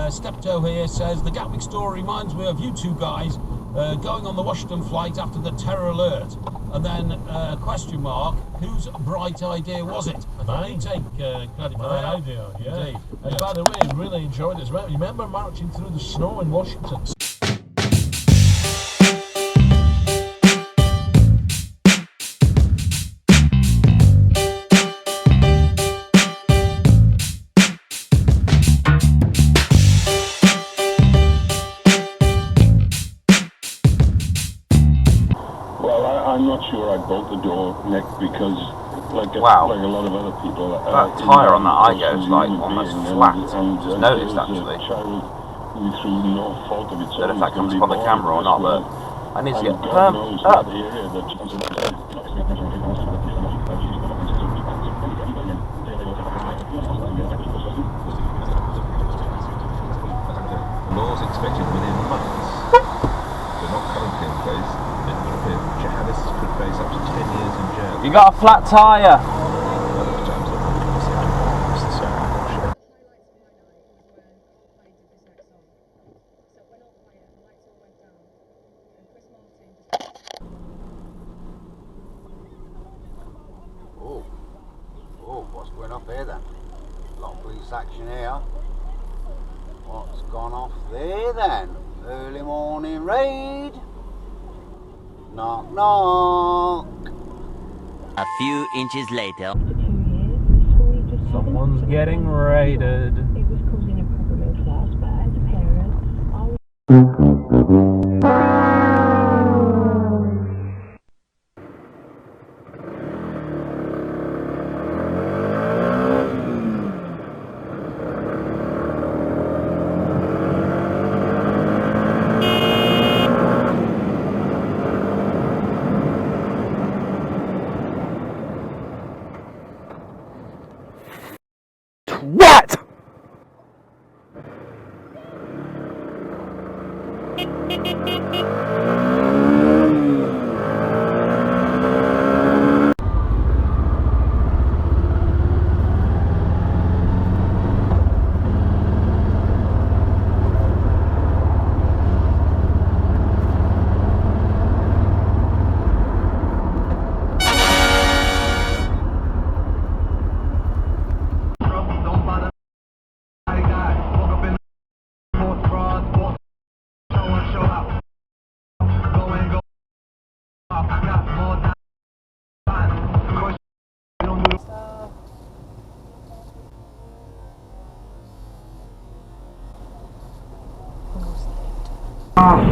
Steptoe here says, the Gatwick story reminds me of you two guys going on the Washington flight after the terror alert. And then, question mark, whose bright idea was it? I think you take credit for that. My idea, yeah. Indeed. And by the way, I really enjoyed it as well. Remember marching through the snow in Washington? I'm not sure I bolt the door, Nick, because like a lot of other people, that tyre on that Igo is like almost flat. Just noticed actually. Child through no fault of its I don't know if own that comes up on the camera or not, but I need to get perm up. The laws expected within months. They're not currently in place. Jihadists could face up to 10 years in jail. You got a flat tyre. Oh, what's going up here then? A lot of police action here. What's gone off there then? Early morning raid. Knock, knock. A few inches later. Someone's getting raided. It was causing a problem in class, but as a parent, What?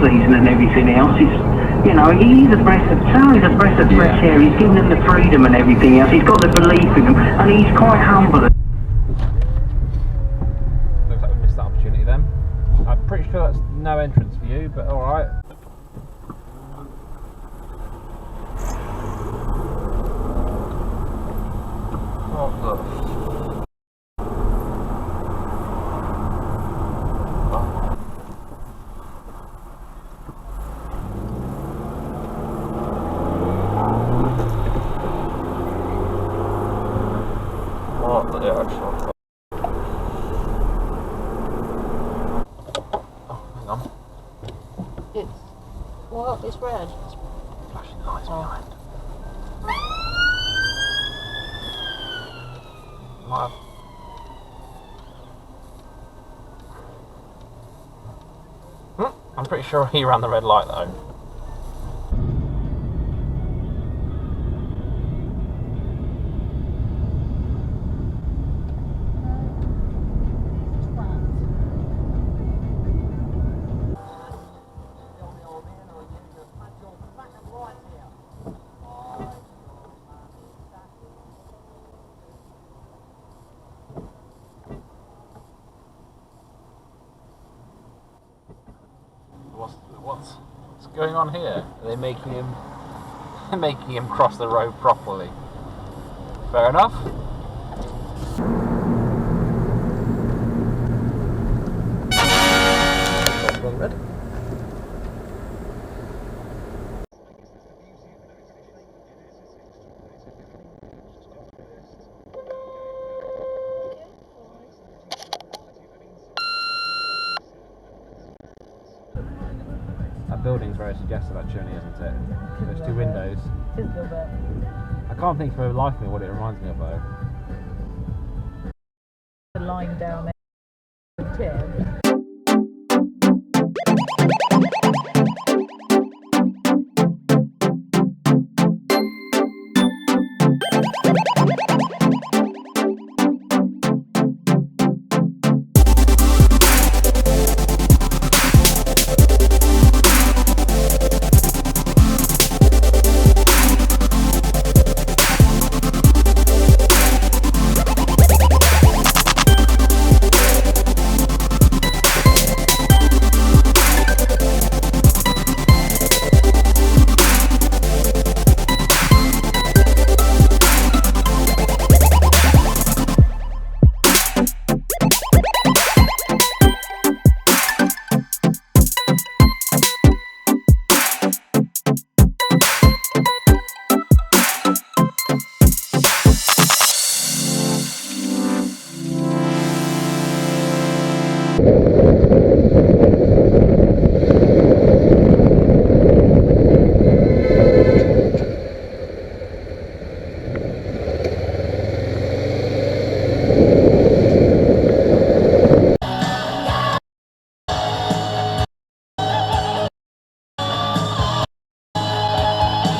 season and everything else, it's, you know, he's a breath of fresh air. He's giving them the freedom and everything else. He's got the belief in them, and he's quite humble. Looks like we missed that opportunity then. I'm pretty sure that's no entrance for you, but alright. What the? What? It's red. It's flashing lights behind. Might have... I'm pretty sure he ran the red light though. What's going on here? Are they making him cross the road properly? Fair enough. Red. building's very suggestive actually, isn't it? Those two windows. Just a little bit. I can't think for the life of me what it reminds me of though. The line down there. Tip.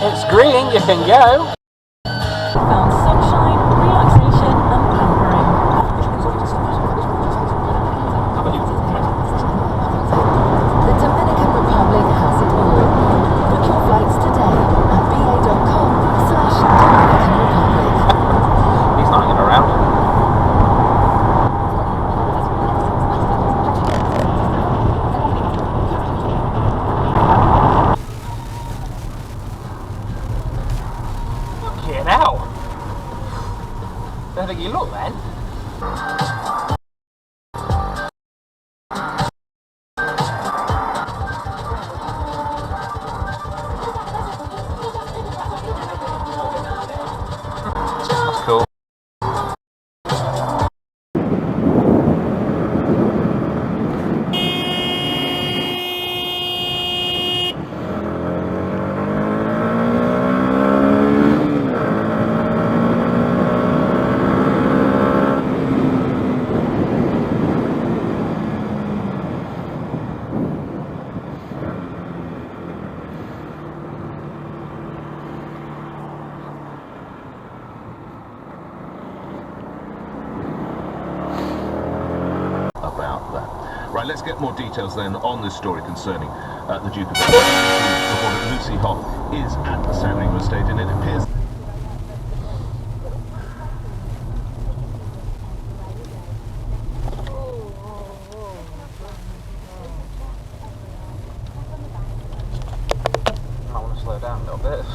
It's green, you can go. Found sunshine, relaxation and pampering. The Dominican Republic has it all. Book your flights today at ba.com/Dominican Republic. He's not hanging around. Get out! Don't think you look then. That's cool. About that. Right, let's get more details then on this story concerning the Duke of Edinburgh. Lucy Hoff is at the Sandringham estate, and it appears. I want to slow down a little bit.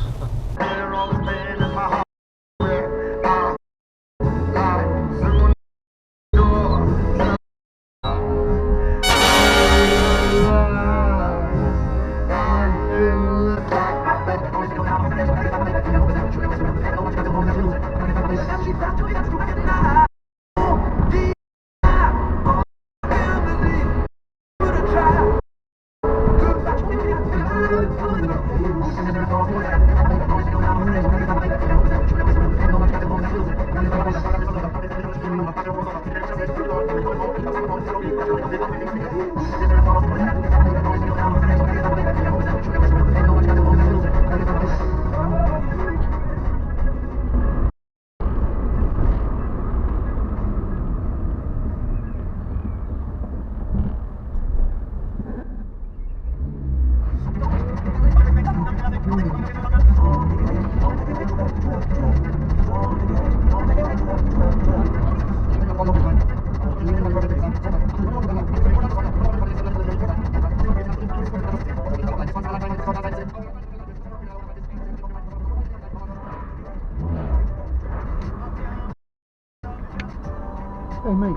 Hey mate.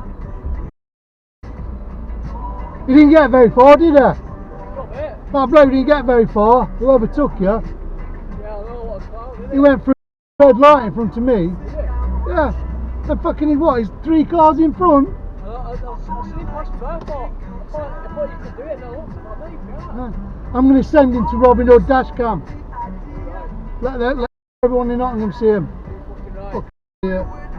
You didn't get very far, did you? Not bit. That bloke didn't get very far. Whoever took you. Yeah, I know what's about, didn't He went through the red light in front of me. it? Yeah. And fucking what? He's 3 cars in front. I seen him pass by, I thought you could do it, and I looked at my leaf, yeah. I'm going to send him to Robin Hood Dashcam. Let everyone in Nottingham see him. Fucking right. Fuck yeah.